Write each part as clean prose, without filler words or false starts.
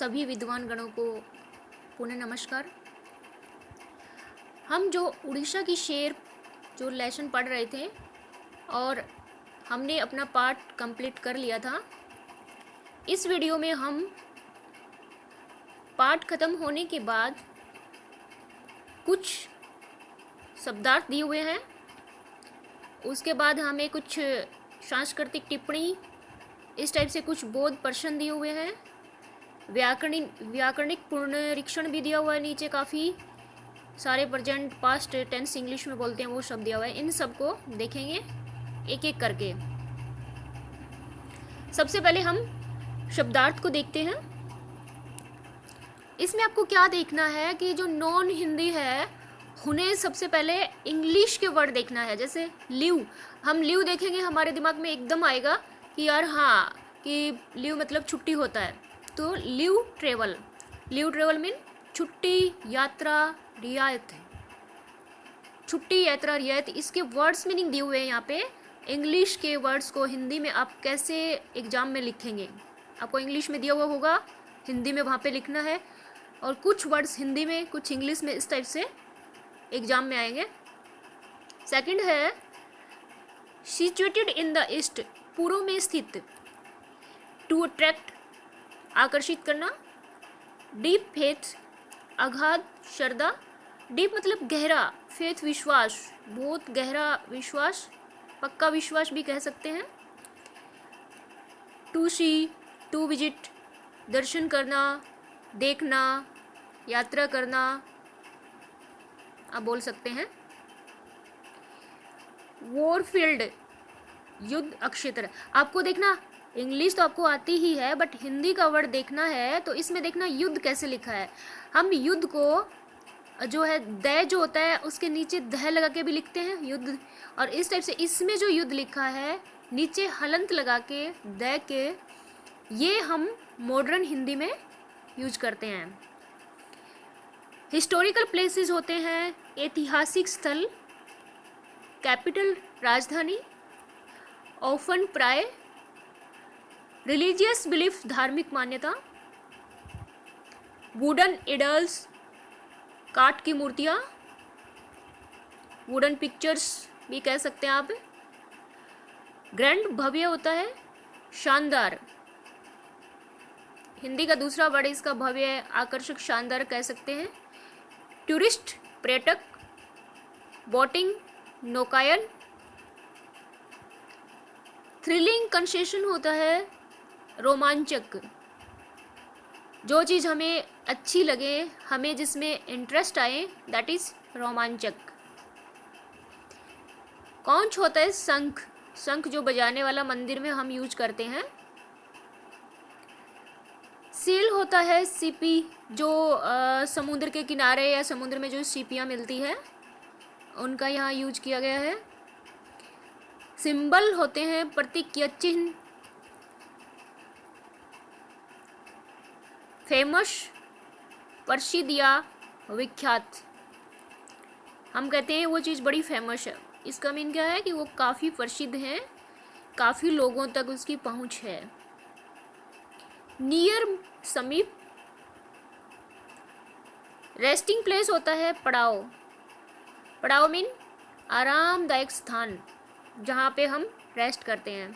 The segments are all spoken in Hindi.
सभी विद्वान गणों को पुनः नमस्कार। हम जो उड़ीसा की शेर जो लेसन पढ़ रहे थे और हमने अपना पार्ट कंप्लीट कर लिया था। इस वीडियो में हम पार्ट ख़त्म होने के बाद कुछ शब्दार्थ दिए हुए हैं, उसके बाद हमें कुछ सांस्कृतिक टिप्पणी इस टाइप से कुछ बोध प्रश्न दिए हुए हैं, व्याकरणिक पुनरीक्षण भी दिया हुआ है, नीचे काफ़ी सारे प्रेजेंट पास्ट टेंस इंग्लिश में बोलते हैं वो शब्द दिया हुआ है। इन सबको देखेंगे एक एक करके। सबसे पहले हम शब्दार्थ को देखते हैं। इसमें आपको क्या देखना है कि जो नॉन हिंदी है उन्हें सबसे पहले इंग्लिश के वर्ड देखना है। जैसे लीव, हम लीव देखेंगे हमारे दिमाग में एकदम आएगा कि यार हाँ कि लीव मतलब छुट्टी होता है, तो लीव ट्रेवल मीन छुट्टी, यात्रा, रियायत। छुट्टी, यात्रा, रियायत, इसके वर्ड्स मीनिंग दिए हुए हैं यहाँ पे। इंग्लिश के वर्ड्स को हिंदी में आप कैसे एग्जाम में लिखेंगे, आपको इंग्लिश में दिया हुआ होगा, हिंदी में वहाँ पे लिखना है, और कुछ वर्ड्स हिंदी में कुछ इंग्लिश में, इस टाइप से एग्जाम में आएंगे। सेकंड है सिचुएटेड इन द ईस्ट, पूर्व में स्थित। टू अट्रैक्ट, आकर्षित करना। डीप फेथ, अगाध श्रद्धा। डीप मतलब गहरा, फेथ विश्वास, बहुत गहरा विश्वास, पक्का विश्वास भी कह सकते हैं। टू सी, टू विजिट, दर्शन करना, देखना, यात्रा करना, आप बोल सकते हैं। वॉरफील्ड, युद्ध क्षेत्र। आपको देखना इंग्लिश तो आपको आती ही है, बट हिंदी का वर्ड देखना है तो इसमें देखना युद्ध कैसे लिखा है। हम युद्ध को जो है द जो होता है उसके नीचे ध लगा के भी लिखते हैं युद्ध, और इस टाइप से इसमें जो युद्ध लिखा है नीचे हलंत लगा के द के, ये हम मॉडर्न हिंदी में यूज करते हैं। हिस्टोरिकल प्लेसेस होते हैं ऐतिहासिक स्थल, कैपिटल राजधानी, ऑफन प्राय, रिलीजियस बिलीफ धार्मिक मान्यता, वुडन इडल्स काठ की मूर्तियाँ, वुडन पिक्चर्स भी कह सकते हैं आप। ग्रैंड भव्य होता है, शानदार, हिंदी का दूसरा वर्ड इसका भव्य, आकर्षक, शानदार कह सकते हैं। टूरिस्ट पर्यटक, बोटिंग नौकायन। थ्रिलिंग कंसेशन होता है रोमांचक, जो चीज़ हमें अच्छी लगे, हमें जिसमें इंटरेस्ट आए, दैट इज रोमांचक। कौंच होता है शंख, शंख जो बजाने वाला मंदिर में हम यूज करते हैं। सील होता है सीपी, जो समुद्र के किनारे या समुद्र में जो सीपियाँ मिलती है उनका यहाँ यूज किया गया है। सिंबल होते हैं प्रतीक या चिन्ह। फेमस, प्रसिद्ध या विख्यात, हम कहते हैं वो चीज़ बड़ी फेमस है, इसका मीन क्या है कि वो काफ़ी प्रसिद्ध है, काफ़ी लोगों तक उसकी पहुंच है। नियर, समीप। रेस्टिंग प्लेस होता है पड़ाव, पड़ाव मीन आरामदायक स्थान जहाँ पे हम रेस्ट करते हैं।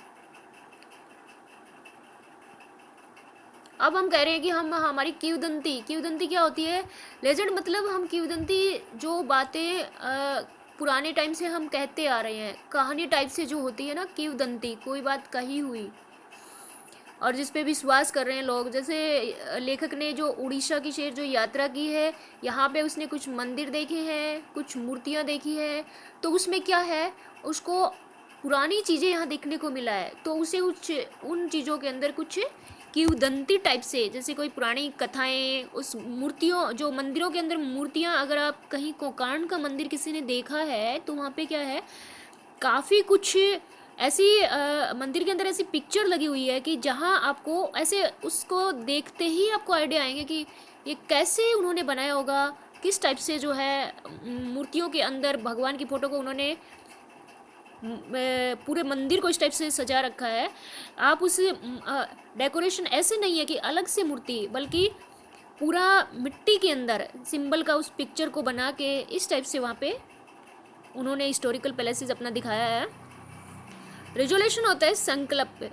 अब हम कह रहे हैं कि हम हमारी किंवदंती, किंवदंती क्या होती है? लेजेंड, मतलब हम किंवदंती जो बातें पुराने टाइम से हम कहते आ रहे हैं, कहानी टाइप से जो होती है ना, किंवदंती, कोई बात कही हुई और जिस पे विश्वास कर रहे हैं लोग। जैसे लेखक ने जो उड़ीसा की शेर जो यात्रा की है, यहाँ पे उसने कुछ मंदिर देखे हैं, कुछ मूर्तियाँ देखी है, तो उसमें क्या है, उसको पुरानी चीज़ें यहाँ देखने को मिला है, तो उसे उन चीज़ों के अंदर कुछ किंवदंती टाइप से, जैसे कोई पुरानी कथाएं, उस मूर्तियों, जो मंदिरों के अंदर मूर्तियाँ, अगर आप कहीं कोकार्ण का मंदिर किसी ने देखा है तो वहाँ पे क्या है, काफ़ी कुछ ऐसी मंदिर के अंदर ऐसी पिक्चर लगी हुई है कि जहाँ आपको ऐसे उसको देखते ही आपको आइडिया आएंगे कि ये कैसे उन्होंने बनाया होगा, किस टाइप से जो है मूर्तियों के अंदर भगवान की फ़ोटो को उन्होंने पूरे मंदिर को इस टाइप से सजा रखा है। आप उस डेकोरेशन ऐसे नहीं है कि अलग से मूर्ति, बल्कि पूरा मिट्टी के अंदर सिंबल का उस पिक्चर को बना के इस टाइप से वहाँ पे उन्होंने हिस्टोरिकल पैलेसेस अपना दिखाया है। रेजोल्यूशन होता है संकल्प,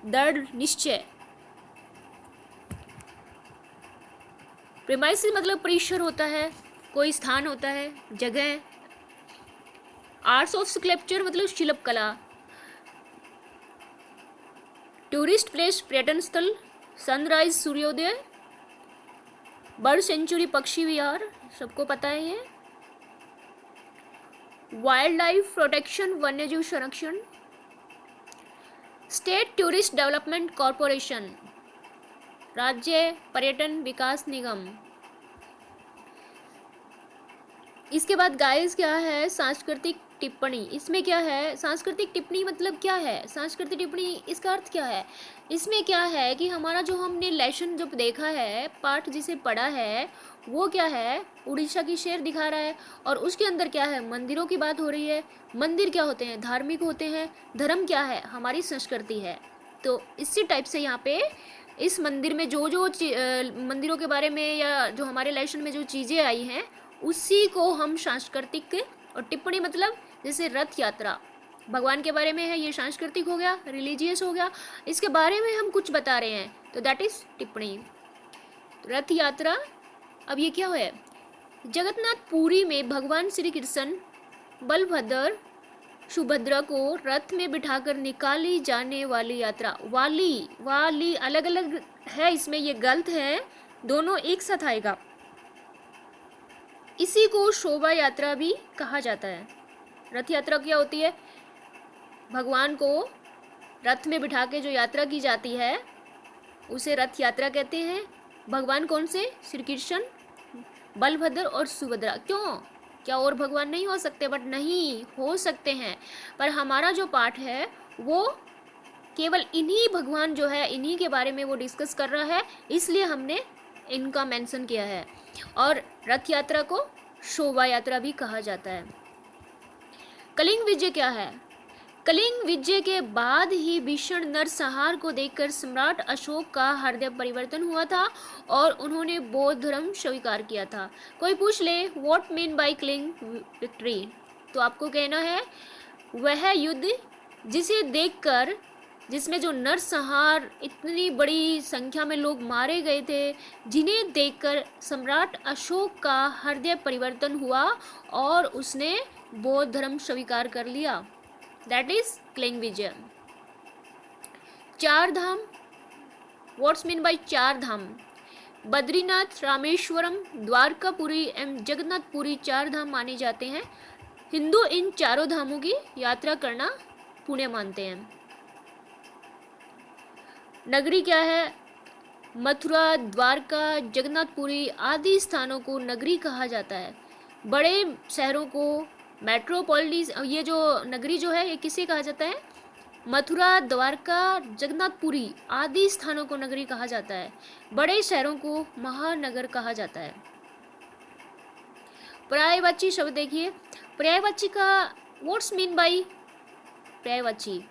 दृढ़ निश्चय। प्रेमाइसिस मतलब परिसर होता है, कोई स्थान होता है, जगह। आर्ट्स ऑफ स्कल्पचर मतलब शिल्पकला। टूरिस्ट प्लेस पर्यटन स्थल, सनराइज सूर्योदय। बर्ड सेंचुरी पक्षी विहार, सबको पता है ये। वाइल्ड लाइफ प्रोटेक्शन वन्यजीव संरक्षण। स्टेट टूरिस्ट डेवलपमेंट कॉरपोरेशन, राज्य पर्यटन विकास निगम। इसके बाद गाइस क्या है, सांस्कृतिक टिप्पणी। इसमें क्या है, सांस्कृतिक टिप्पणी मतलब क्या है, सांस्कृतिक टिप्पणी इसका अर्थ क्या है। इसमें क्या है कि हमारा जो हमने लेसन जब देखा है, पाठ जिसे पढ़ा है, वो क्या है, उड़ीसा की शेर दिखा रहा है, और उसके अंदर क्या है, मंदिरों की बात हो रही है। मंदिर क्या होते हैं, धार्मिक होते हैं। धर्म क्या है, हमारी संस्कृति है। तो इसी टाइप से यहाँ पे इस मंदिर में जो जो मंदिरों के बारे में या जो हमारे लेसन में जो चीज़ें आई हैं, उसी को हम सांस्कृतिक। और टिप्पणी मतलब जैसे रथ यात्रा भगवान के बारे में है, ये सांस्कृतिक हो गया, रिलीजियस हो गया, इसके बारे में हम कुछ बता रहे हैं, तो दैट इज टिप्पणी। रथ यात्रा, अब ये क्या है, जगन्नाथ पुरी में भगवान श्री कृष्ण बलभद्र सुभद्रा को रथ में बिठाकर निकाली जाने वाली यात्रा। वाली वाली अलग अलग है, इसमें ये गलत है, दोनों एक साथ आएगा। इसी को शोभा यात्रा भी कहा जाता है। रथ यात्रा क्या होती है, भगवान को रथ में बिठा के जो यात्रा की जाती है उसे रथ यात्रा कहते हैं। भगवान कौन से, श्री कृष्ण, बलभद्र और सुभद्रा। क्यों, क्या और भगवान नहीं हो सकते, बट नहीं हो सकते हैं, पर हमारा जो पाठ है वो केवल इन्हीं भगवान जो है इन्हीं के बारे में वो डिस्कस कर रहा है, इसलिए हमने इनका मेंशन किया है। और रथ यात्रा को शोभा यात्रा भी कहा जाता है। कलिंग विजय क्या है, कलिंग विजय के बाद ही भीषण नरसंहार को देखकर सम्राट अशोक का हृदय परिवर्तन हुआ था और उन्होंने बौद्ध धर्म स्वीकार किया था। कोई पूछ ले what mean by Kalinga victory, तो आपको कहना है वह युद्ध जिसे देखकर, जिसमें जो नरसंहार, इतनी बड़ी संख्या में लोग मारे गए थे, जिन्हें देखकर सम्राट अशोक का हृदय परिवर्तन हुआ और उसने बौद्ध धर्म स्वीकार कर लिया, दैट इज कलिंग विजय। चार धाम, व्हाट्स मीन बाय चार धाम, बद्रीनाथ, रामेश्वरम, द्वारकापुरी एवं जगन्नाथपुरी चार धाम माने जाते हैं। हिंदू इन चारों धामों की यात्रा करना पुण्य मानते हैं। नगरी क्या है, मथुरा, द्वारका, जगन्नाथपुरी आदि स्थानों को नगरी कहा जाता है। बड़े शहरों को मेट्रोपोलिस, ये जो नगरी जो है ये किसे कहा जाता है, मथुरा, द्वारका, जगन्नाथपुरी आदि स्थानों को नगरी कहा जाता है। बड़े शहरों को महानगर कहा जाता है। पर्यायवाची शब्द देखिए, पर्यायवाची का व्हाट्स मीन बाय पर्यायवाची,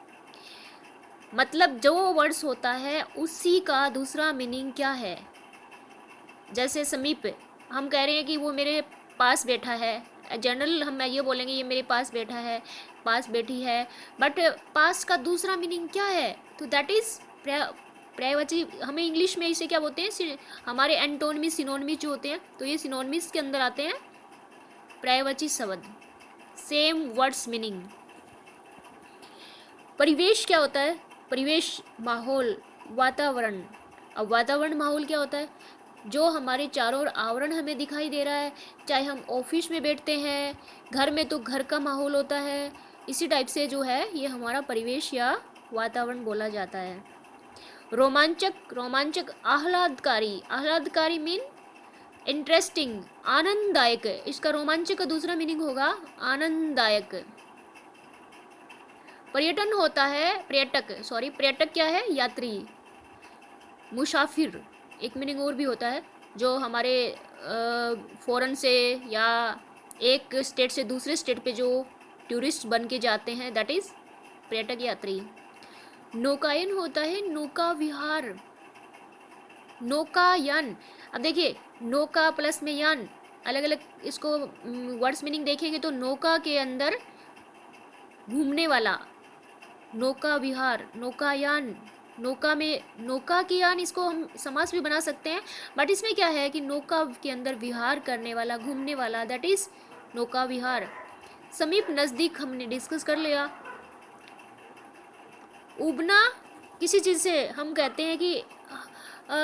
मतलब जो वर्ड्स होता है उसी का दूसरा मीनिंग क्या है। जैसे समीप, हम कह रहे हैं कि वो मेरे पास बैठा है, जनरल हम ये बोलेंगे ये मेरे पास बैठा है, पास बैठी है, बट पास का दूसरा मीनिंग क्या है, तो दैट इज पर्यायवाची। हमें इंग्लिश में इसे क्या बोलते हैं, हमारे एंटोनमी सिनोनिमी जो होते हैं, तो ये सिनोनिम्स के अंदर आते हैं पर्यायवाची शब्द, सेम वर्ड्स मीनिंग। परिवेश क्या होता है, परिवेश माहौल, वातावरण। अब वातावरण माहौल क्या होता है, जो हमारे चारों ओर आवरण हमें दिखाई दे रहा है, चाहे हम ऑफिस में बैठते हैं, घर में तो घर का माहौल होता है, इसी टाइप से जो है ये हमारा परिवेश या वातावरण बोला जाता है। रोमांचक, रोमांचक आह्लादकारी, आह्लादकारी मीन इंटरेस्टिंग, आनंददायक, इसका रोमांचक का दूसरा मीनिंग होगा आनंददायक। पर्यटन होता है, पर्यटक क्या है, यात्री, मुसाफिर एक मीनिंग और भी होता है, जो हमारे फॉरेन से या एक स्टेट से दूसरे स्टेट पे जो टूरिस्ट बन के जाते हैं, दैट इज पर्यटक यात्री। नौकायन होता है नौका विहार, नौकायन। अब देखिए नौका प्लस में यान, अलग अलग इसको वर्ड्स मीनिंग देखेंगे तो नौका के अंदर घूमने वाला, नौका विहार, नौकायान, नौका में नौका की यान, इसको हम समास भी बना सकते हैं, बट इसमें क्या है कि नौका के अंदर विहार करने वाला, घूमने वाला, दैट इज नौका विहार। समीप नज़दीक हमने डिस्कस कर लिया। उबना किसी चीज़ से हम कहते हैं कि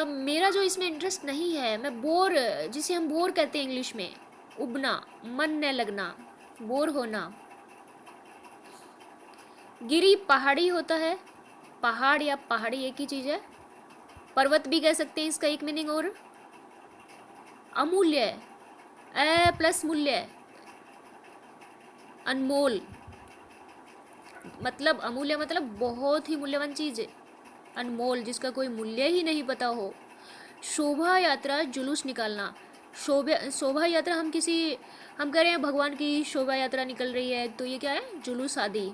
मेरा जो इसमें इंटरेस्ट नहीं है, मैं बोर, जिसे हम बोर कहते हैं इंग्लिश में, उबना, मन न लगना, बोर होना। गिरी पहाड़ी होता है, पहाड़ या पहाड़ी एक ही चीज़ है, पर्वत भी कह सकते हैं इसका एक मीनिंग। और अमूल्य, ए प्लस मूल्य, अनमोल, मतलब अमूल्य मतलब बहुत ही मूल्यवान चीज़ है, अनमोल जिसका कोई मूल्य ही नहीं पता हो। शोभा यात्रा जुलूस निकालना, शोभा यात्रा हम कह रहे हैं भगवान की शोभा यात्रा निकल रही है, तो ये क्या है, जुलूस आदि।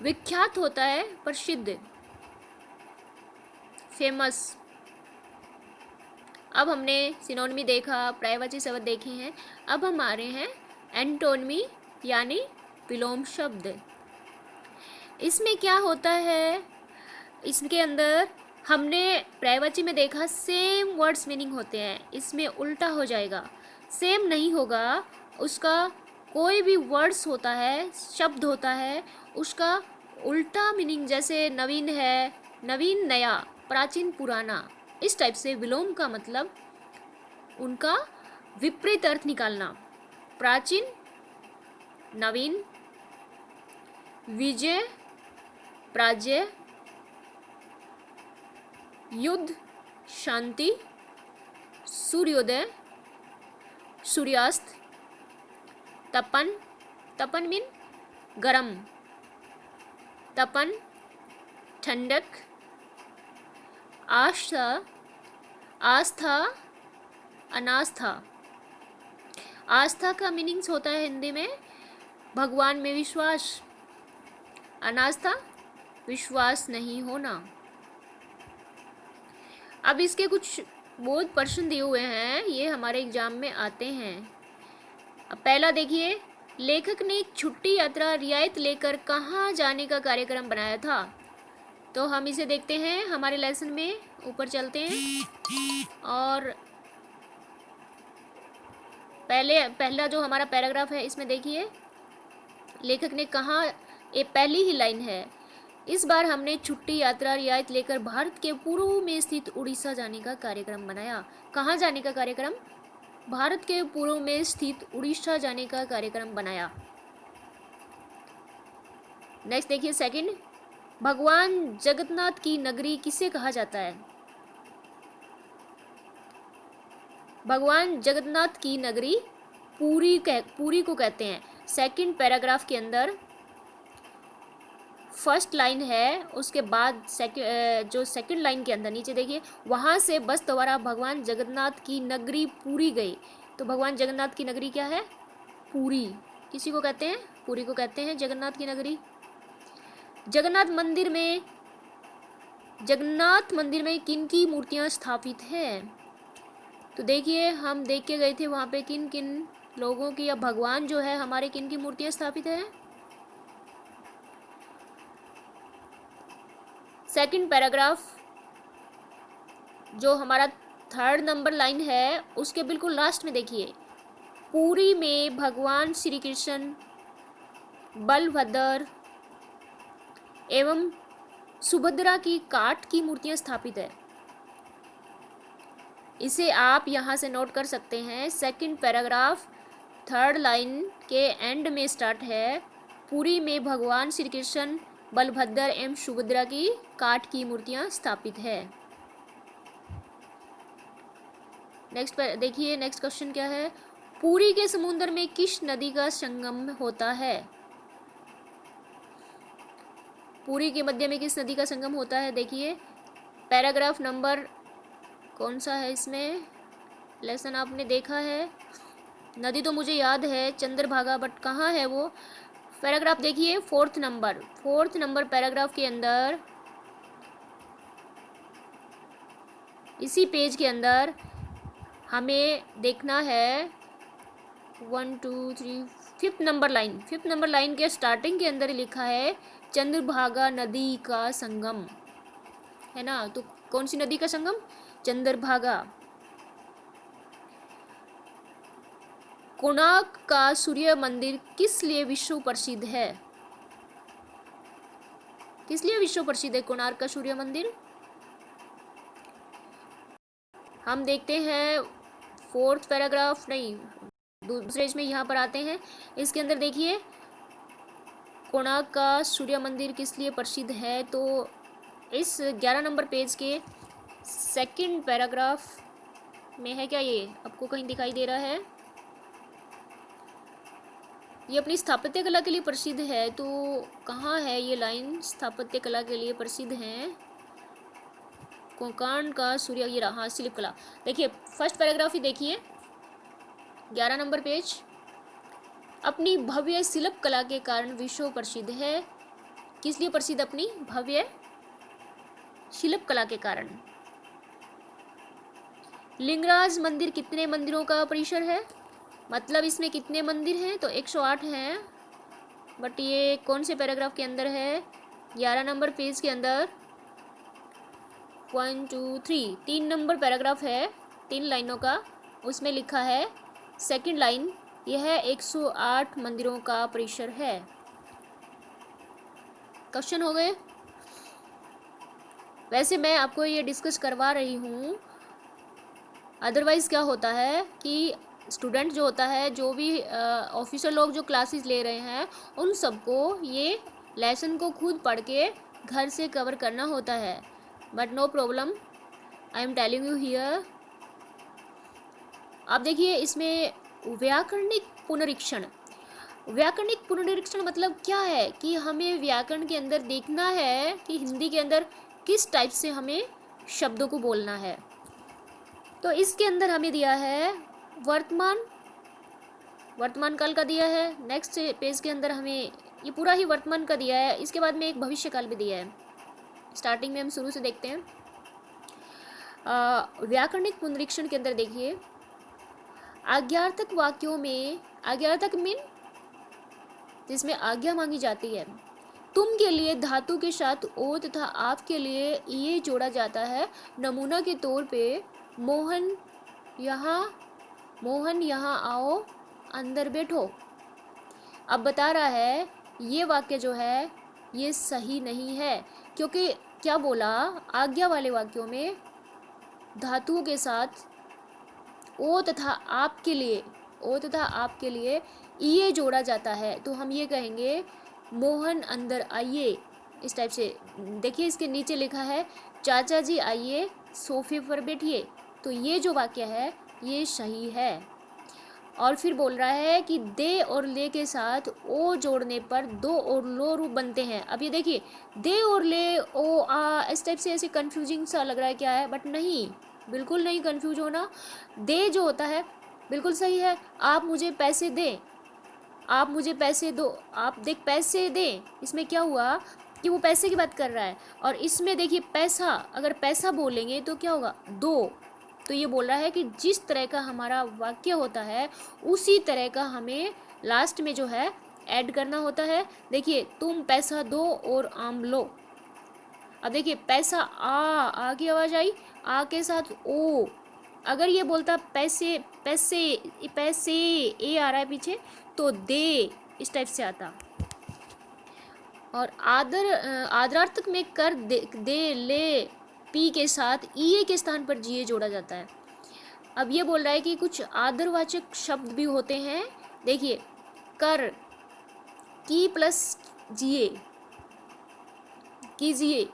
विख्यात होता है प्रसिद्ध, फेमस। अब हमने सिनोनिमी देखा, पर्यायवाची शब्द देखे हैं, अब हम आ रहे हैं एंटोनिमी यानी विलोम शब्द। इसमें क्या होता है, इसके अंदर हमने पर्यायवाची में देखा सेम वर्ड्स मीनिंग होते हैं, इसमें उल्टा हो जाएगा, सेम नहीं होगा, उसका कोई भी वर्ड्स होता है, शब्द होता है, उसका उल्टा मीनिंग, जैसे नवीन है, नवीन नया, प्राचीन पुराना, इस टाइप से विलोम का मतलब उनका विपरीत अर्थ निकालना। प्राचीन नवीन, विजय प्राज्य, युद्ध शांति, सूर्योदय सूर्यास्त, तपन, तपन मीन गरम, तपन ठंडक, आस्था, आस्था अनास्था। आस्था का मीनिंग्स होता है हिंदी में भगवान में विश्वास, अनास्था विश्वास नहीं होना। अब इसके कुछ बहुत प्रश्न दिए हुए हैं, ये हमारे एग्जाम में आते हैं। अब पहला देखिए, लेखक ने छुट्टी यात्रा रियायत लेकर कहाँ जाने का कार्यक्रम बनाया था, तो हम इसे देखते हैं हमारे लेसन में, ऊपर चलते हैं और पहला जो हमारा पैराग्राफ है इसमें देखिए, लेखक ने कहा, ये पहली ही लाइन है, इस बार हमने छुट्टी यात्रा रियायत लेकर भारत के पूर्व में स्थित उड़ीसा जाने का कार्यक्रम बनाया। कहाँ जाने का कार्यक्रम, भारत के पूर्व में स्थित उड़ीसा जाने का कार्यक्रम बनाया। नेक्स्ट देखिए सेकंड, भगवान जगन्नाथ की नगरी किसे कहा जाता है, भगवान जगन्नाथ की नगरी पूरी को कहते हैं। सेकंड पैराग्राफ के अंदर फर्स्ट लाइन है, उसके बाद जो सेकंड लाइन के अंदर नीचे देखिए, वहाँ से बस द्वारा भगवान जगन्नाथ की नगरी पूरी गई। तो भगवान जगन्नाथ की नगरी क्या है, पूरी, किसी को कहते हैं, पूरी को कहते हैं जगन्नाथ की नगरी। जगन्नाथ मंदिर में किन की मूर्तियाँ स्थापित हैं, तो देखिए हम देख के गए थे वहाँ पे किन किन लोगों की या भगवान जो है हमारे किन की मूर्तियाँ स्थापित है। सेकंड पैराग्राफ जो हमारा थर्ड नंबर लाइन है उसके बिल्कुल लास्ट में देखिए, पुरी में भगवान श्री कृष्ण, बलभद्र एवं सुभद्रा की काठ की मूर्तियां स्थापित है। इसे आप यहाँ से नोट कर सकते हैं। सेकंड पैराग्राफ थर्ड लाइन के एंड में स्टार्ट है, पुरी में भगवान श्री कृष्ण, बलभद्र एवं सुभद्रा की काठ की मूर्तियां स्थापित है। नेक्स्ट देखिए, नेक्स्ट क्वेश्चन क्या है, पुरी के समुद्र में किस नदी का संगम होता है, पुरी के मध्य में किस नदी का संगम होता है। देखिए पैराग्राफ नंबर कौन सा है, इसमें लेसन आपने देखा है, नदी तो मुझे याद है चंद्रभागा, बट कहाँ है वो, पैराग्राफ देखिए, फोर्थ नंबर पैराग्राफ के अंदर, इसी पेज के अंदर हमें देखना है 1 2 3 फिफ्थ नंबर लाइन के स्टार्टिंग के अंदर लिखा है चंद्रभागा नदी का संगम, है ना। तो कौन सी नदी का संगम? चंद्रभागा। कोणार्क का सूर्य मंदिर किस लिए विश्व प्रसिद्ध है? किस लिए विश्व प्रसिद्ध है कोणार्क का सूर्य मंदिर? हम देखते हैं फोर्थ पैराग्राफ, नहीं दूसरे इसमें यहाँ पर आते हैं। इसके अंदर देखिए कोणार्क का सूर्य मंदिर किस लिए प्रसिद्ध है, तो इस 11 नंबर पेज के सेकंड पैराग्राफ में है क्या? ये आपको कहीं दिखाई दे रहा है? ये अपनी स्थापत्य कला के लिए प्रसिद्ध है। तो कहाँ है ये लाइन? स्थापत्य कला के लिए प्रसिद्ध है कोणार्क का सूर्य, ये रहा शिल्प कला। देखिए फर्स्ट पैराग्राफ ही देखिए, 11 नंबर पेज। अपनी भव्य शिल्प कला के कारण विश्व प्रसिद्ध है। किस लिए प्रसिद्ध? अपनी भव्य शिल्प कला के कारण। लिंगराज मंदिर कितने मंदिरों का परिसर है? मतलब इसमें कितने मंदिर हैं? तो 108 हैं। बट ये कौन से पैराग्राफ के अंदर है? 11 नंबर पेज के अंदर 1 2 3 3 नंबर पैराग्राफ है, 3 लाइनों का। उसमें लिखा है सेकंड लाइन, यह 108 मंदिरों का परिसर है। क्वेश्चन हो गए। वैसे मैं आपको ये डिस्कस करवा रही हूँ, अदरवाइज़ क्या होता है कि स्टूडेंट जो होता है, जो भी ऑफिसर लोग जो क्लासेस ले रहे हैं, उन सबको ये लेसन को खुद पढ़ के घर से कवर करना होता है। But no problem, I am telling you here. अब देखिए इसमें व्याकरणिक पुनरीक्षण। व्याकरणिक पुनरीक्षण मतलब क्या है कि हमें व्याकरण के अंदर देखना है कि हिंदी के अंदर किस टाइप से हमें शब्दों को बोलना है। तो इसके अंदर हमें दिया है वर्तमान काल का दिया है। नेक्स्ट पेज के अंदर हमें ये पूरा ही वर्तमान का दिया है। इसके बाद में एक भविष्य काल भी दिया है। स्टार्टिंग में हम शुरू से देखते हैं। व्याकरणिक पुनरीक्षण के अंदर देखिए, आज्ञार्थक वाक्यों में, आज्ञार्थक मीन जिसमें आज्ञा मांगी जाती है। तुम के लिए धातु के साथ ओ तथा आप के लिए ये जोड़ा जाता है। नमूना के तौर पे मोहन यहाँ आओ, अंदर बैठो। अब बता रहा है ये वाक्य जो है ये सही नहीं है, क्योंकि क्या बोला, आज्ञा वाले वाक्यों में धातुओं के साथ ओ तथा आपके लिए ये जोड़ा जाता है। तो हम ये कहेंगे मोहन अंदर आइए, इस टाइप से। देखिए इसके नीचे लिखा है चाचा जी आइए सोफे पर बैठिए। तो ये जो वाक्य है ये सही है। और फिर बोल रहा है कि दे और ले के साथ ओ जोड़ने पर दो और लो रूप बनते हैं। अब ये देखिए दे और ले ओ आ, इस टाइप से ऐसे कंफ्यूजिंग सा लग रहा है क्या है, बट नहीं, बिल्कुल नहीं कंफ्यूज होना। दे जो होता है बिल्कुल सही है। आप मुझे पैसे दें, आप मुझे पैसे दो, आप देख पैसे दें, इसमें क्या हुआ कि वो पैसे की बात कर रहा है। और इसमें देखिए पैसा, अगर पैसा बोलेंगे तो क्या होगा, दो। तो ये बोल रहा है कि जिस तरह का हमारा वाक्य होता है उसी तरह का हमें लास्ट में जो है ऐड करना होता है। देखिए तुम पैसा दो और आम लो। अब देखिए पैसा आ की आवाज़ आई, आ के साथ ओ। अगर ये बोलता पैसे पैसे पैसे, ए आ रहा है पीछे, तो दे इस टाइप से आता। और आदरार्थक में कर दे ले पी के साथ ईए के स्थान पर जीए जोड़ा जाता है। अब ये बोल रहा है कि कुछ आदरवाचक शब्द भी होते हैं। देखिए कर, की प्लस जिए, कीजिए,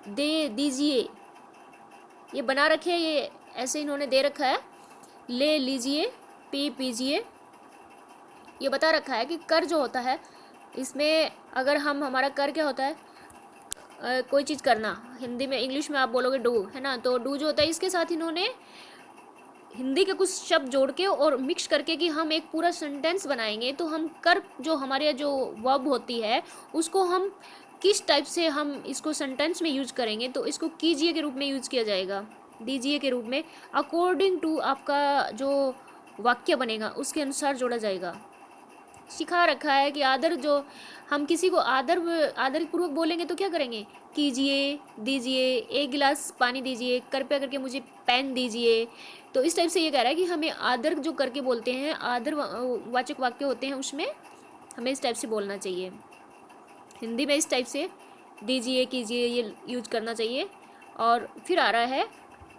दे दीजिए, ये बना रखे हैं, ये ऐसे इन्होंने दे रखा है। ले लीजिए, पी पीजिए, ये बता रखा है कि कर जो होता है इसमें अगर हम, हमारा कर क्या होता है, कोई चीज़ करना। हिंदी में, इंग्लिश में आप बोलोगे डू, है ना। तो डू जो होता है इसके साथ इन्होंने हिंदी के कुछ शब्द जोड़ के और मिक्स करके कि हम एक पूरा सेंटेंस बनाएंगे, तो हम कर जो हमारे जो वर्ब होती है उसको हम किस टाइप से हम इसको सेंटेंस में यूज करेंगे, तो इसको कीजिए के रूप में यूज किया जाएगा, दीजिए के रूप में, अकॉर्डिंग टू आपका जो वाक्य बनेगा उसके अनुसार जोड़ा जाएगा। सिखा रखा है कि आदर, जो हम किसी को आदर पूर्वक बोलेंगे तो क्या करेंगे, कीजिए, दीजिए, एक गिलास पानी दीजिए, कृपया करके मुझे पेन दीजिए। तो इस टाइप से ये कह रहा है कि हमें आदर जो करके बोलते हैं, आदर वाचक वाक्य होते हैं, उसमें हमें इस टाइप से बोलना चाहिए। हिंदी में इस टाइप से दीजिए, कीजिए ये यूज करना चाहिए। और फिर आ रहा है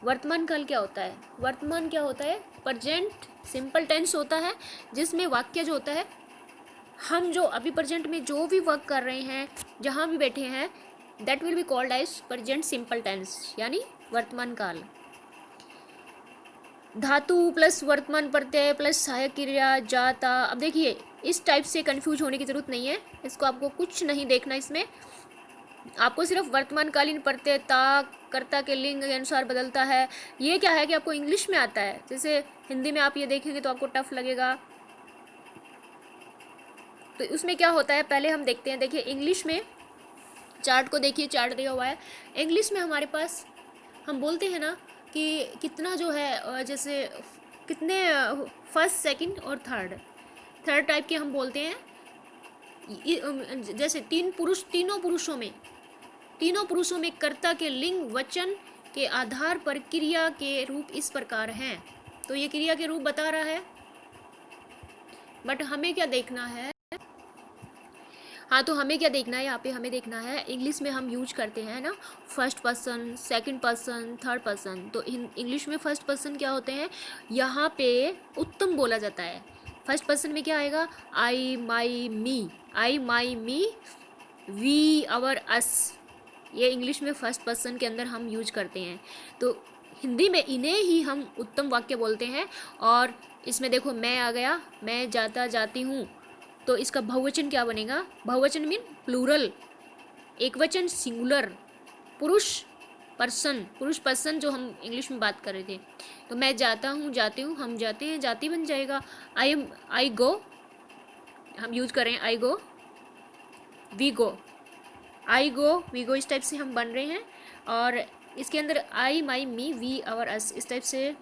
वर्तमान काल क्या होता है। वर्तमान क्या होता है, प्रेजेंट सिंपल टेंस होता है, जिसमें वाक्य जो होता है, हम जो अभी प्रेजेंट में जो भी वर्क कर रहे हैं, जहाँ भी बैठे हैं, that will be called as present simple tense, यानी वर्तमान काल। धातु प्लस वर्तमान प्रत्यय प्लस सहायक क्रिया जाता। अब देखिए इस टाइप से कंफ्यूज होने की जरूरत नहीं है, इसको आपको कुछ नहीं देखना, इसमें आपको सिर्फ वर्तमानकालीन प्रत्यय ता कर्ता के लिंग के अनुसार बदलता है। ये क्या है कि आपको इंग्लिश में आता है, जैसे हिंदी में आप ये देखेंगे तो आपको टफ लगेगा। तो उसमें क्या होता है पहले हम देखते हैं। देखिए इंग्लिश में चार्ट को देखिए, चार्ट दिया हुआ है। इंग्लिश में हमारे पास हम बोलते हैं ना कि कितना जो है, जैसे कितने फर्स्ट सेकंड और थर्ड टाइप के हम बोलते हैं। जैसे तीनों पुरुषों में कर्ता के लिंग वचन के आधार पर क्रिया के रूप इस प्रकार हैं। तो ये क्रिया के रूप बता रहा है, बट हमें क्या देखना है, हाँ तो हमें क्या देखना है, यहाँ पे हमें देखना है इंग्लिश में हम यूज करते हैं ना first person, second person, third person. तो इंग्लिश में फर्स्ट पर्सन क्या होते हैं, यहाँ पे उत्तम बोला जाता है। फर्स्ट पर्सन में क्या आएगा, आई माई मी, वी आवर अस, ये इंग्लिश में फर्स्ट पर्सन के अंदर हम यूज करते हैं। तो हिंदी में इन्हें ही हम उत्तम वाक्य बोलते हैं। और इसमें देखो मैं आ गया, मैं जाता जाती हूँ, तो इसका बहुवचन क्या बनेगा, बहुवचन मीन प्लूरल, एकवचन सिंगुलर, पुरुष पर्सन जो हम इंग्लिश में बात कर रहे थे। तो मैं जाता हूँ, जाती हूँ, हम जाते हैं, जाती बन जाएगा। आई गो हम यूज करें, आई गो, वी गो, इस टाइप से हम बन रहे हैं। और इसके अंदर आई माई मी वी आवर अस, इस टाइप से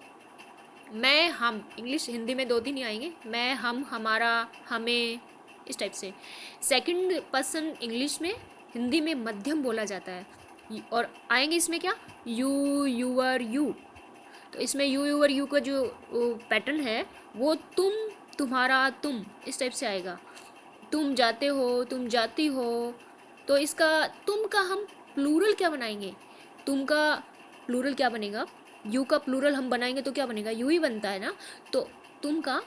मैं हम, इंग्लिश हिंदी में दो तीन ही आएंगे, मैं हम, हमारा, हमें, इस टाइप से। सेकंड पर्सन इंग्लिश में, हिंदी में मध्यम बोला जाता है। और आएंगे इसमें क्या, यू, यूअर, यू। तो इसमें यू, यूअर, यू का जो पैटर्न है वो तुम, तुम्हारा, तुम, इस टाइप से आएगा। तुम जाते हो, तुम जाती हो। तो इसका तुम का हम प्लूरल क्या बनाएंगे, तुम का प्लूरल क्या बनेगा, यू का प्लूरल हम बनाएंगे तो क्या बनेगा, यू ही बनता है ना। तो तुम का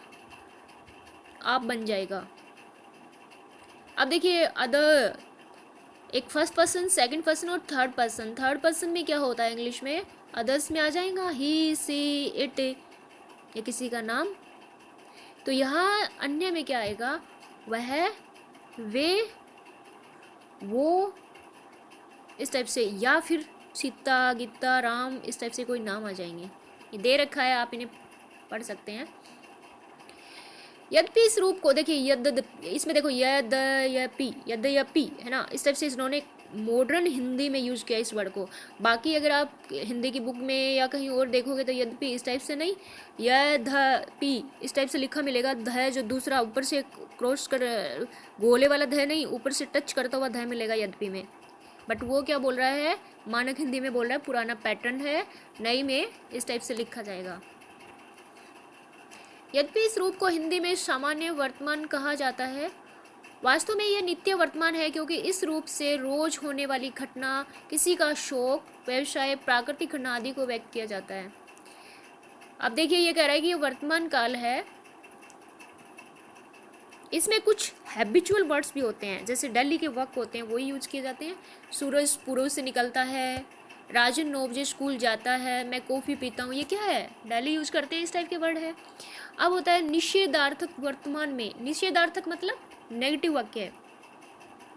आप बन जाएगा। अब देखिए अदर, एक फर्स्ट पर्सन, सेकंड पर्सन और थर्ड पर्सन। थर्ड पर्सन में क्या होता है इंग्लिश में, अदर्स में आ जाएगा ही, सी, इट, या किसी का नाम। तो यहाँ अन्य में क्या आएगा, वह, वे, वो, इस टाइप से, या फिर सीता, गीता, राम, इस टाइप से कोई नाम आ जाएंगे। ये दे रखा है, आप इन्हें पढ़ सकते हैं। यद्यपि इस रूप को देखिए, यद, इसमें देखो यद्यपि है ना, इस टाइप से इन्होंने मॉडर्न हिंदी में यूज किया इस वर्ड को। बाकी अगर आप हिंदी की बुक में या कहीं और देखोगे तो यद्यपि इस टाइप से नहीं, यद्यपि इस टाइप से लिखा मिलेगा। ध जो दूसरा ऊपर से क्रॉस कर, गोले वाला ध नहीं, ऊपर से टच करता हुआ ध मिलेगा यद्यपि में। बट वो क्या बोल रहा है, मानक हिंदी में बोल रहा है, पुराना पैटर्न है, नई में इस टाइप से लिखा जाएगा। यद्यपि इस रूप को हिंदी में सामान्य वर्तमान कहा जाता है, वास्तव में यह नित्य वर्तमान है, क्योंकि इस रूप से रोज होने वाली घटना, किसी का शौक, व्यवसाय, प्राकृतिक घटना आदि को व्यक्त किया जाता है। अब देखिए ये कह रहा है कि ये वर्तमान काल है, इसमें कुछ हैबिचुअल वर्ड्स भी होते हैं, जैसे दिल्ली के वक्त होते हैं वही यूज किए जाते हैं। सूरज पूर्व से निकलता है, राजन 9 बजे स्कूल जाता है, मैं कॉफ़ी पीता हूँ, ये क्या है, डेली यूज करते हैं, इस टाइप के वर्ड है। अब होता है निषेधार्थक वर्तमान में, निषेधार्थक मतलब नेगेटिव वाक्य है,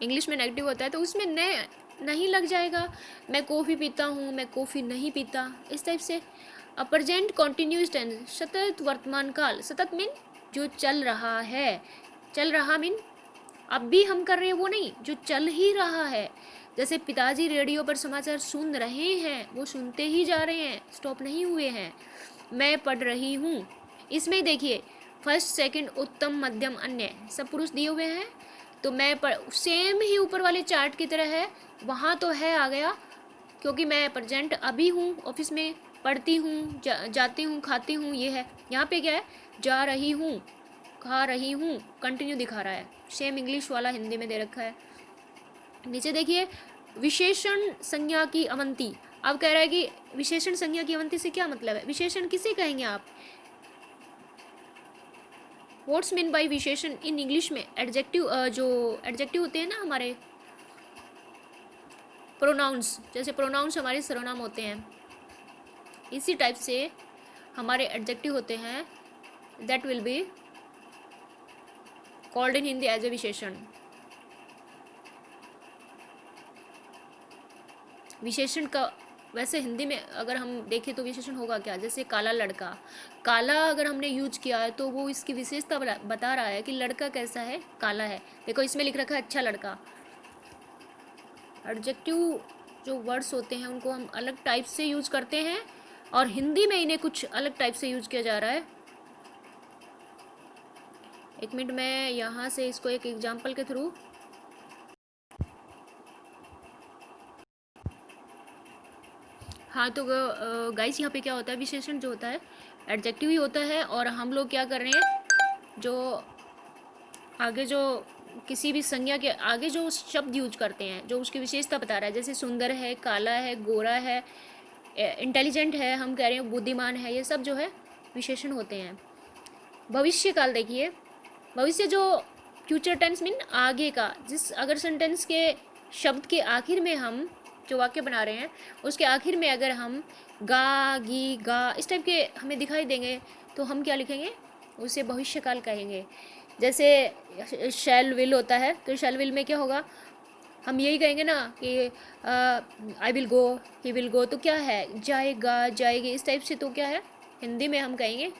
इंग्लिश में नेगेटिव होता है, तो उसमें नहीं लग जाएगा। मैं कॉफ़ी पीता हूँ, मैं कॉफ़ी नहीं पीता, इस टाइप से। अ प्रेजेंट कॉन्टिन्यूस टेंस, सतत वर्तमान काल। सतत मीन जो चल रहा है, चल रहा मीन अब भी हम कर रहे हैं वो नहीं, जो चल ही रहा है। जैसे पिताजी रेडियो पर समाचार सुन रहे हैं, वो सुनते ही जा रहे हैं, स्टॉप नहीं हुए हैं। मैं पढ़ रही हूँ, इसमें देखिए फर्स्ट सेकंड उत्तम मध्यम अन्य सब पुरुष दिए हुए हैं, तो मैं सेम ही ऊपर वाले चार्ट की तरह है, वहाँ तो है आ गया, क्योंकि मैं प्रेजेंट अभी हूँ, ऑफिस में पढ़ती हूँ, जाती हूँ, खाती हूँ, ये है। यहाँ पे क्या है, जा रही हूँ, खा रही हूँ, कंटिन्यू दिखा रहा है। सेम इंग्लिश वाला हिंदी में दे रखा है। नीचे देखिए विशेषण संज्ञा की अवंती। अब कह रहा है कि विशेषण संज्ञा की अवंती से क्या मतलब है, विशेषण किसे कहेंगे आप? व्हाट्स मीन बाय विशेषण इन इंग्लिश में? एडजेक्टिव, जो एडजेक्टिव होते हैं ना हमारे, प्रोनाउंस, जैसे प्रोनाउंस हमारे सर्वनाम होते हैं, इसी टाइप से हमारे एडजेक्टिव होते हैं, that will be called in Hindi as a विशेषण। विशेषण का वैसे हिंदी में अगर हम देखें तो विशेषण होगा क्या, जैसे काला लड़का, काला अगर हमने यूज किया है तो वो इसकी विशेषता बता रहा है कि लड़का कैसा है, काला है। देखो इसमें लिख रखा है अच्छा लड़का। एडजेक्टिव जो वर्ड्स होते हैं उनको हम अलग टाइप से यूज करते हैं, और हिंदी में इन्हें कुछ अलग टाइप से यूज किया जा रहा है। एक मिनट, मैं यहाँ से इसको एक एग्जाम्पल के थ्रू, हाँ तो गाइस यहाँ पे क्या होता है, विशेषण जो होता है एडजेक्टिव ही होता है, और हम लोग क्या कर रहे हैं, जो आगे जो किसी भी संज्ञा के आगे जो शब्द यूज करते हैं जो उसकी विशेषता बता रहा है, जैसे सुंदर है, काला है, गोरा है, इंटेलिजेंट है, हम कह रहे हैं बुद्धिमान है, ये सब जो है विशेषण होते हैं। भविष्य काल देखिए, भविष्य जो फ्यूचर टेंस मीन आगे का, जिस अगर सेंटेंस के शब्द के आखिर में हम जो वाक्य बना रहे हैं उसके आखिर में अगर हम गा, गी, गा इस टाइप के हमें दिखाई देंगे तो हम क्या लिखेंगे, उसे भविष्यकाल कहेंगे। जैसे शैल विल होता है, तो शैल विल में क्या होगा, हम यही कहेंगे ना कि I will go, he will go, तो क्या है, जाएगा, जाएगी, इस टाइप से। तो क्या है, हिंदी में हम कहेंगे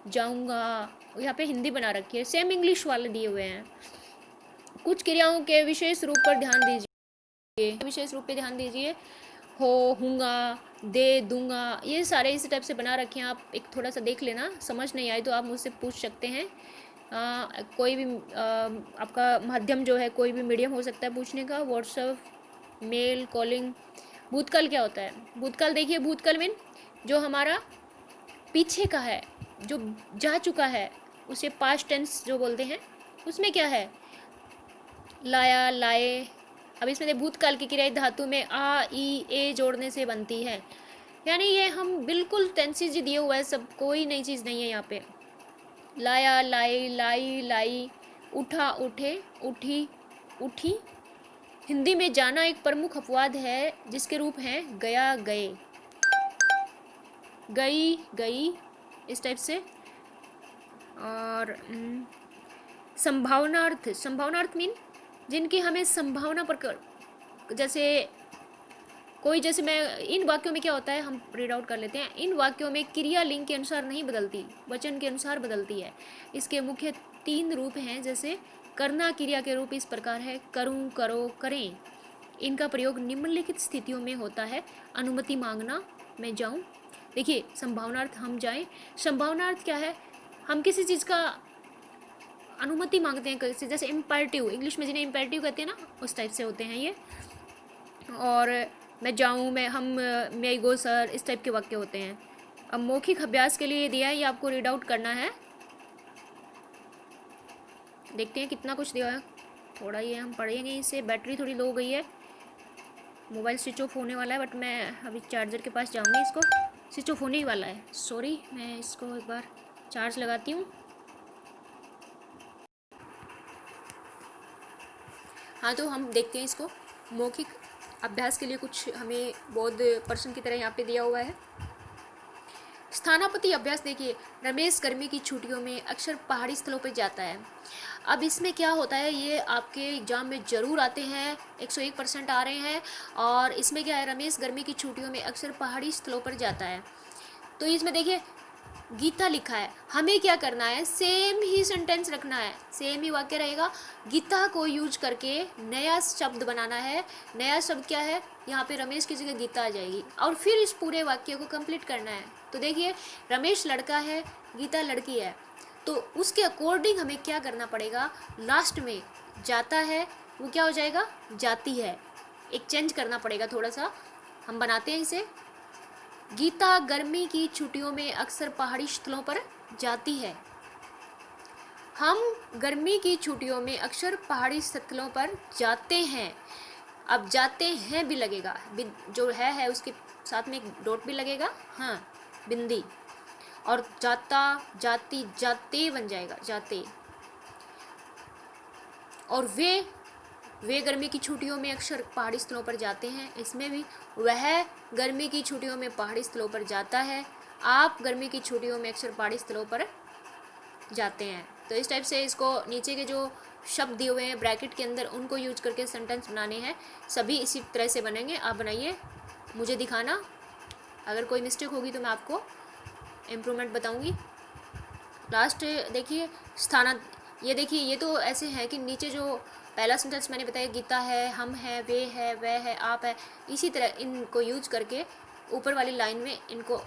जाऊंगा। यहाँ पे हिंदी बना रखी है, सेम इंग्लिश वाले दिए हुए हैं। कुछ क्रियाओं के विशेष रूप पर ध्यान दीजिए, विशेष रूप पे ध्यान दीजिए, हो, हूँगा, दे, दूंगा, ये सारे इसी टाइप से बना रखे हैं। आप एक थोड़ा सा देख लेना, समझ नहीं आई तो आप मुझसे पूछ सकते हैं। कोई भी आपका माध्यम जो है, कोई भी मीडियम हो सकता है पूछने का, व्हाट्सएप, मेल, कॉलिंग। भूतकाल क्या होता है, भूतकाल देखिए, भूतकाल मीन जो हमारा पीछे का है, जो जा चुका है, उसे पास्ट टेंस जो बोलते हैं, उसमें क्या है, लाया, लाए। अब इसमें भूतकाल की क्रिया धातु में आ, ई, ए जोड़ने से बनती है, यानी ये हम बिल्कुल टेंसेज दिए हुआ है, सब कोई नई चीज़ नहीं है यहाँ पे। लाया, लाई, लाई, लाई, उठा, उठे, उठी, उठी। हिंदी में जाना एक प्रमुख अपवाद है, जिसके रूप हैं गया, गए, गई, गई, इस टाइप से। और संभावनार्थ, संभावनार्थ मीन जिनकी हमें संभावना पर, जैसे कोई, जैसे मैं इन वाक्यों में क्या होता है हम रीड आउट कर लेते हैं। इन वाक्यों में क्रिया लिंग के अनुसार नहीं बदलती, वचन के अनुसार बदलती है। इसके मुख्य 3 रूप हैं, जैसे करना क्रिया के रूप इस प्रकार है, करूं, करो, करें। इनका प्रयोग निम्नलिखित स्थितियों में होता है, अनुमति मांगना, मैं जाऊं। देखिए संभावनार्थ हम जाएं, संभावनार्थ क्या है, हम किसी चीज़ का अनुमति मांगते हैं, जैसे इम्पेरेटिव, इंग्लिश में जिन्हें इम्पेरेटिव कहते हैं ना, उस टाइप से होते हैं ये। और मैं जाऊँ, मैं, हम, मे गो सर, इस टाइप के वाक्य होते हैं। अब मौखिक अभ्यास के लिए ये दिया है, ये आपको रीड आउट करना है। देखते हैं कितना कुछ दिया है, थोड़ा ये हम पढ़ेंगे इसे। बैटरी थोड़ी लो हो गई है, मोबाइल स्विच ऑफ होने वाला है, बट मैं अभी चार्जर के पास जाऊँगी, इसको स्विच ऑफ होने ही वाला है, सॉरी। मैं इसको एक बार चार्ज लगाती हूँ। हाँ तो हम देखते हैं इसको। मौखिक अभ्यास के लिए कुछ हमें बौद्ध पर्सन की तरह यहाँ पे दिया हुआ है। स्थानापति अभ्यास देखिए, रमेश गर्मी की छुट्टियों में अक्सर पहाड़ी स्थलों पर जाता है। अब इसमें क्या होता है, ये आपके एग्जाम में ज़रूर आते हैं, 101% आ रहे हैं। और इसमें क्या है, रमेश गर्मी की छुट्टियों में अक्सर पहाड़ी स्थलों पर जाता है। तो इसमें देखिए गीता लिखा है, हमें क्या करना है, सेम ही सेंटेंस रखना है, सेम ही वाक्य रहेगा। गीता को यूज करके नया शब्द बनाना है। नया शब्द क्या है, यहाँ पे रमेश की जगह गीता आ जाएगी और फिर इस पूरे वाक्य को कंप्लीट करना है। तो देखिए रमेश लड़का है, गीता लड़की है, तो उसके अकॉर्डिंग हमें क्या करना पड़ेगा, लास्ट में जाता है वो क्या हो जाएगा, जाती है। एक चेंज करना पड़ेगा थोड़ा सा। हम बनाते हैं इसे। गीता गर्मी की छुट्टियों में अक्सर पहाड़ी स्थलों पर जाती है। हम गर्मी की छुट्टियों में अक्सर पहाड़ी स्थलों पर जाते हैं। अब जाते हैं भी लगेगा, जो है उसके साथ में एक डॉट भी लगेगा, हाँ बिंदी, और जाता जाती जाते बन जाएगा, जाते। और वे गर्मी की छुट्टियों में अक्सर पहाड़ी स्थलों पर जाते हैं, इसमें भी वह गर्मी की छुट्टियों में पहाड़ी स्थलों पर जाता है, आप गर्मी की छुट्टियों में अक्सर पहाड़ी स्थलों पर जाते हैं। तो इस टाइप से इसको नीचे के जो शब्द दिए हुए हैं ब्रैकेट के अंदर उनको यूज करके सेंटेंस बनाने हैं। सभी इसी तरह से बनेंगे। आप बनाइए, मुझे दिखाना, अगर कोई मिस्टेक होगी तो मैं आपको इम्प्रूवमेंट बताऊंगी। लास्ट देखिए ये देखिए, ये तो ऐसे है कि नीचे जो पहला सेंटेंस मैंने बताया, गीता है, हम है, वे है, वह है, आप है, इसी तरह इनको यूज करके ऊपर वाली लाइन में इनको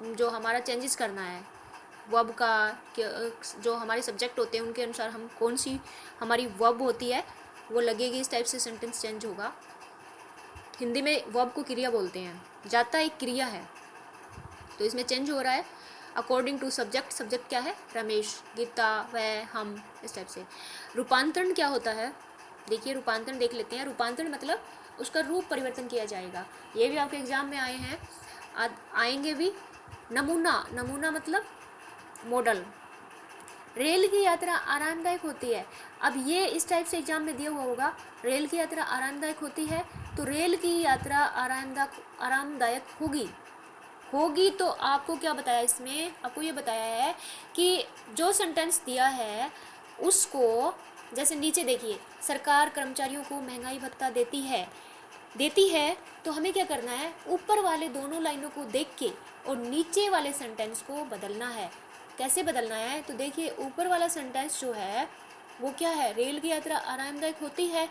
जो हमारा चेंजेस करना है, वर्ब का जो हमारे सब्जेक्ट होते हैं उनके अनुसार हम कौन सी हमारी वर्ब होती है वो लगेगी, इस टाइप से सेंटेंस चेंज होगा। हिंदी में वर्ब को क्रिया बोलते हैं, जाता एक क्रिया है, तो इसमें चेंज हो रहा है अकॉर्डिंग टू सब्जेक्ट। सब्जेक्ट क्या है, रमेश, गीता, वह, हम, इस टाइप से। रूपांतरण क्या होता है, देखिए रूपांतरण देख लेते हैं। रूपांतरण मतलब उसका रूप परिवर्तन किया जाएगा। ये भी आपके एग्जाम में आए हैं, आएंगे भी। नमूना मतलब मॉडल। रेल की यात्रा आरामदायक होती है। अब ये इस टाइप से एग्जाम में दिया हुआ होगा, रेल की यात्रा आरामदायक होती है, तो रेल की यात्रा आरामदायक होगी। तो आपको क्या बताया इसमें, आपको ये बताया है कि जो सेंटेंस दिया है उसको, जैसे नीचे देखिए, सरकार कर्मचारियों को महंगाई भत्ता देती है, तो हमें क्या करना है, ऊपर वाले दोनों लाइनों को देख के और नीचे वाले सेंटेंस को बदलना है। कैसे बदलना है, तो देखिए ऊपर वाला सेंटेंस जो है वो क्या है, रेल की यात्रा आरामदायक होती है।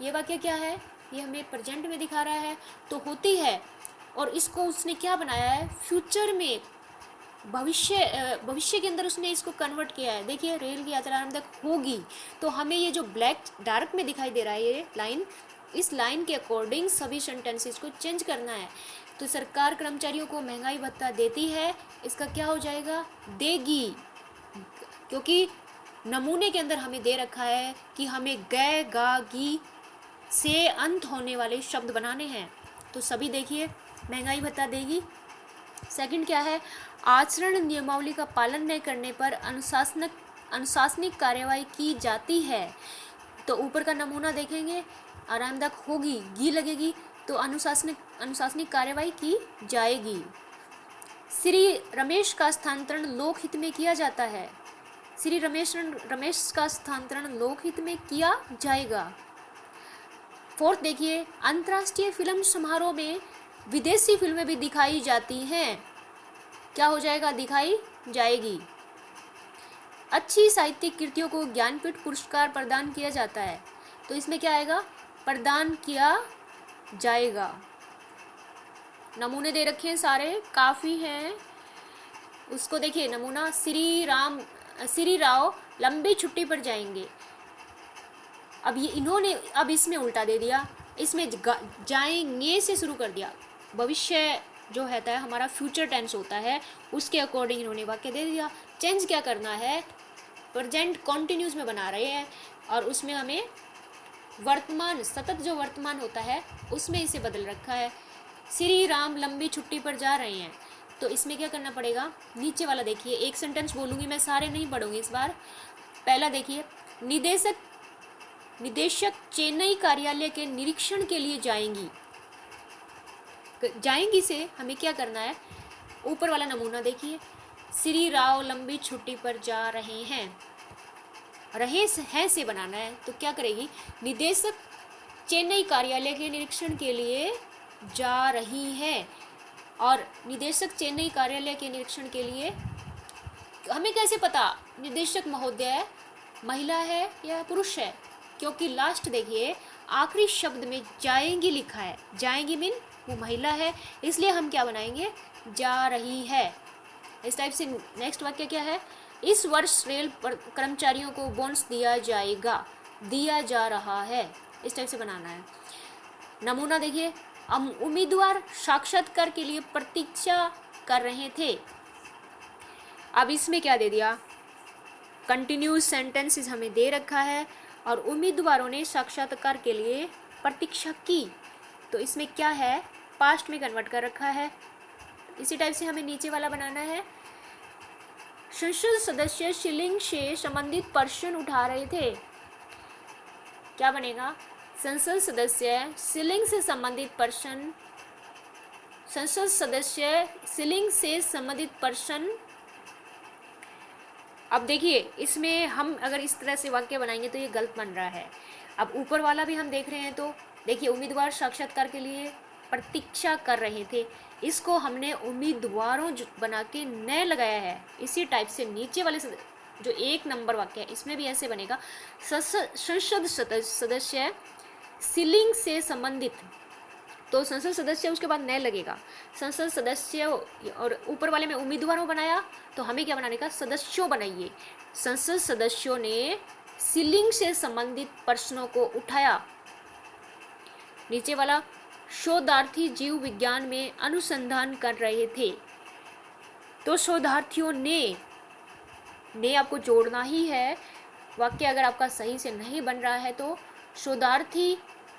ये वाक्य क्या है, ये हमें प्रेजेंट में दिखा रहा है, तो होती है, और इसको उसने क्या बनाया है, फ्यूचर में, भविष्य के अंदर उसने इसको कन्वर्ट किया है। देखिए रेल की यात्रा आरामदायक होगी, तो हमें ये जो ब्लैक डार्क में दिखाई दे रहा है ये लाइन, इस लाइन के अकॉर्डिंग सभी सेंटेंसेस को चेंज करना है। तो सरकार कर्मचारियों को महंगाई भत्ता देती है, इसका क्या हो जाएगा, देगी, क्योंकि नमूने के अंदर हमें दे रखा है कि हमें गै गा गी से अंत होने वाले शब्द बनाने हैं। तो सभी देखिए, महंगाई भत्ता देगी। सेकंड क्या है, आचरण नियमावली का पालन नहीं करने पर अनुशासनिक कार्यवाही की जाती है। तो ऊपर का नमूना देखेंगे, आरामदायक होगी, गी लगेगी, तो अनुशासनिक कार्यवाही की जाएगी। श्री रमेश का स्थानांतरण लोकहित में किया जाता है। श्री रमेश का स्थानांतरण लोकहित में किया जाएगा। फोर्थ देखिए, अंतर्राष्ट्रीय फिल्म समारोह में विदेशी फिल्में भी दिखाई जाती हैं। क्या हो जाएगा, दिखाई जाएगी। अच्छी साहित्यिक कृतियों को ज्ञानपीठ पुरस्कार प्रदान किया जाता है, तो इसमें क्या आएगा, प्रदान किया जाएगा। नमूने दे रखे हैं सारे, काफ़ी हैं। उसको देखिए नमूना, श्री राव लंबी छुट्टी पर जाएंगे। अब ये इन्होंने अब इसमें उल्टा दे दिया, इसमें जाएंगे से शुरू कर दिया। भविष्य जो रहता है हमारा फ्यूचर टेंस होता है, उसके अकॉर्डिंग इन्होंने वाक्य दे दिया। चेंज क्या करना है, प्रेजेंट कॉन्टिन्यूस में बना रहे हैं, और उसमें हमें वर्तमान, सतत जो वर्तमान होता है उसमें इसे बदल रखा है। श्री राम लंबी छुट्टी पर जा रहे हैं, तो इसमें क्या करना पड़ेगा, नीचे वाला देखिए, एक सेंटेंस बोलूँगी मैं, सारे नहीं पढ़ूंगी इस बार। पहला देखिए, निदेशक चेन्नई कार्यालय के निरीक्षण के लिए जाएंगी से हमें क्या करना है, ऊपर वाला नमूना देखिए, श्री राव लंबी छुट्टी पर जा रहे हैं, रहे हैं से बनाना है, तो क्या करेगी, निदेशक चेन्नई कार्यालय के निरीक्षण के लिए जा रही है। और निदेशक चेन्नई कार्यालय के निरीक्षण के लिए। हमें कैसे पता निदेशक महोदय महिला है या पुरुष है? क्योंकि लास्ट देखिए आखिरी शब्द में जाएंगी लिखा है, जाएंगी मीन वो महिला है, इसलिए हम क्या बनाएंगे, जा रही है। इस टाइप से नेक्स्ट वाक्य क्या है, इस वर्ष रेल कर्मचारियों को बोनस दिया जाएगा, दिया जा रहा है, इस टाइप से बनाना है। नमूना देखिए, उम्मीदवार साक्षात्कार के लिए प्रतीक्षा कर रहे थे। अब इसमें क्या दे दिया, कंटिन्यूस सेंटेंसेस हमें दे रखा है और उम्मीदवारों ने साक्षात्कार के लिए प्रतीक्षा की, तो इसमें क्या है, पास्ट में कन्वर्ट कर रखा है। इसी टाइप से हमें नीचे वाला बनाना है, संसद सदस्य शिलिंग से संबंधित प्रश्न उठा रहे थे। क्या बनेगा, संसद सदस्य शिलिंग से संबंधित प्रश्न, संसद सदस्य शिलिंग से संबंधित प्रश्न। अब देखिए इसमें हम अगर इस तरह से वाक्य बनाएंगे तो ये गलत बन रहा है। अब ऊपर वाला भी हम देख रहे हैं तो देखिए उम्मीदवार साक्षात्कार के लिए प्रतीक्षा कर रहे थे, इसको हमने उम्मीदवारों बना के न लगाया है। इसी टाइप से नीचे वाले जो 1 नंबर वाक्य है इसमें भी ऐसे बनेगा, संसद सदस्य सीलिंग से संबंधित, तो संसद सदस्य उसके बाद न लगेगा, संसद सदस्य, और ऊपर वाले में उम्मीदवारों बनाया तो हमें क्या बनाने का, सदस्यों बनाइए। संसद सदस्यों ने सीलिंग से संबंधित प्रश्नों को उठाया। नीचे वाला, शोधार्थी जीव विज्ञान में अनुसंधान कर रहे थे, तो शोधार्थियों ने आपको जोड़ना ही है। वाक्य अगर आपका सही से नहीं बन रहा है तो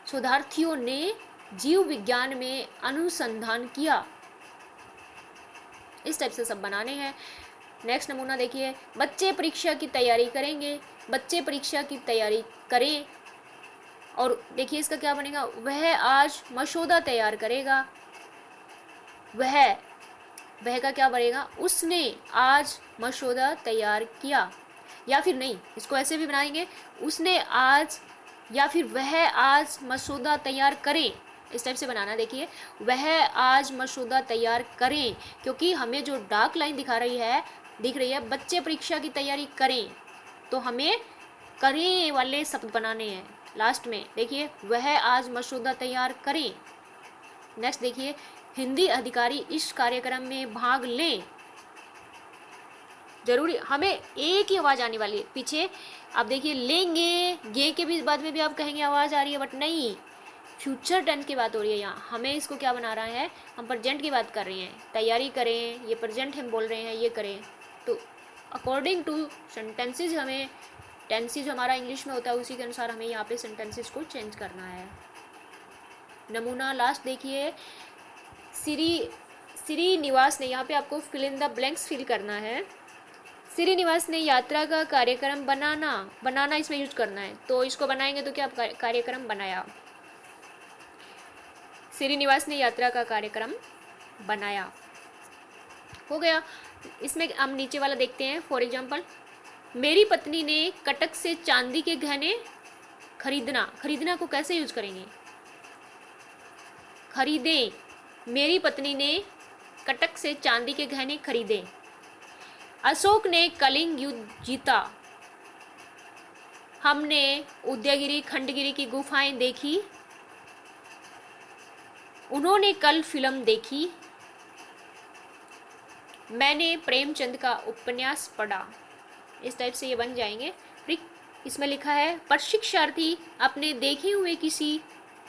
शोधार्थियों ने जीव विज्ञान में अनुसंधान किया, इस टाइप से सब बनाने हैं। नेक्स्ट नमूना देखिए, बच्चे परीक्षा की तैयारी करेंगे, बच्चे परीक्षा की तैयारी करें, और देखिए इसका क्या बनेगा, वह आज मसौदा तैयार करेगा, वह का क्या बनेगा, उसने आज मसौदा तैयार किया, या फिर नहीं इसको ऐसे भी बनाएंगे, उसने आज, या फिर वह आज मसौदा तैयार करें, इस टाइप से बनाना। देखिए वह आज मसौदा तैयार करें, क्योंकि हमें जो डार्क लाइन दिख रही है बच्चे परीक्षा की तैयारी करें, तो हमें करें वाले शब्द बनाने हैं लास्ट में। देखिए वह आज मसौदा तैयार करें। नेक्स्ट देखिए, हिंदी अधिकारी इस कार्यक्रम में भाग लें, जरूरी हमें एक ही आवाज़ आने वाली है पीछे। अब देखिए लेंगे, गे के भी बाद में भी आप कहेंगे आवाज़ आ रही है, बट नहीं, फ्यूचर टेंस की बात हो रही है यहाँ। हमें इसको क्या बना रहा है, हम प्रेजेंट की बात कर रहे हैं, तैयारी करें, ये प्रेजेंट हम बोल रहे हैं, ये करें, तो अकॉर्डिंग टू सेंटेंसेज हमें, टेंसेज हमारा इंग्लिश में होता है उसी के अनुसार हमें यहाँ पे सेंटेंसेज को चेंज करना है। नमूना लास्ट देखिए, श्रीनिवास ने, यहाँ पे आपको fill in the blanks fill करना है। श्रीनिवास ने यात्रा का कार्यक्रम बनाना इसमें यूज करना है, तो इसको बनाएंगे तो क्या कार्यक्रम बनाया, श्रीनिवास ने यात्रा का कार्यक्रम बनाया, हो गया। इसमें हम नीचे वाला देखते हैं, फॉर एग्जाम्पल, मेरी पत्नी ने कटक से चांदी के गहने खरीदना को कैसे यूज करेंगे, खरीदें, मेरी पत्नी ने कटक से चांदी के गहने खरीदे। अशोक ने कलिंग युद्ध जीता, हमने उदयगिरी खंडगिरी की गुफाएं देखी, उन्होंने कल फिल्म देखी, मैंने प्रेमचंद का उपन्यास पढ़ा। इस टाइप से ये बन जाएंगे। इसमें लिखा है, प्रशिक्षार्थी अपने देखे हुए किसी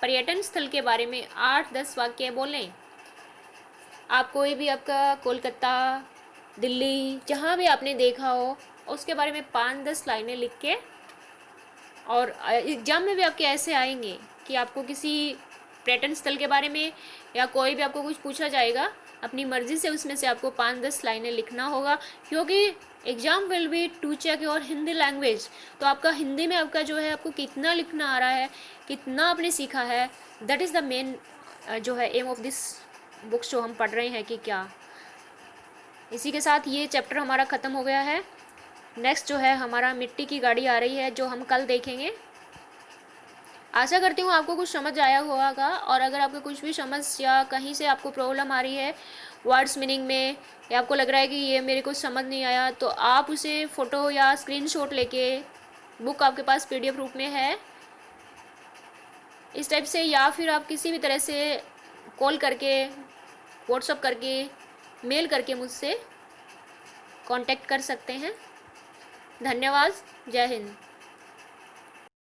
पर्यटन स्थल के बारे में 8-10 वाक्य बोलें। आप कोई भी, आपका कोलकाता, दिल्ली, जहाँ भी आपने देखा हो उसके बारे में 5-10 लाइनें लिख के, और एग्जाम में भी आपके ऐसे आएंगे कि आपको किसी पर्यटन स्थल के बारे में या कोई भी आपको कुछ पूछा जाएगा, अपनी मर्जी से उसमें से आपको 5-10 लाइनें लिखना होगा, क्योंकि exam will be to check your Hindi language. तो आपका हिंदी में आपका जो है, आपको कितना लिखना आ रहा है, कितना आपने सीखा है, दैट इज़ द मेन जो है एम ऑफ दिस बुक्स जो हम पढ़ रहे हैं कि क्या। इसी के साथ ये चैप्टर हमारा ख़त्म हो गया है। नेक्स्ट जो है हमारा मिट्टी की गाड़ी आ रही है, जो हम कल देखेंगे। आशा करती हूँ आपको कुछ समझ आया होगा, और अगर आपको कुछ भी समस्या, कहीं से आपको प्रॉब्लम आ रही है वर्ड्स मीनिंग में, या आपको लग रहा है कि ये मेरे को समझ नहीं आया, तो आप उसे फ़ोटो या स्क्रीनशॉट लेके, बुक आपके पास पीडीएफ रूप में है इस टाइप से, या फिर आप किसी भी तरह से कॉल करके, व्हाट्सअप करके, मेल करके मुझसे कांटेक्ट कर सकते हैं। धन्यवाद। जय हिंद।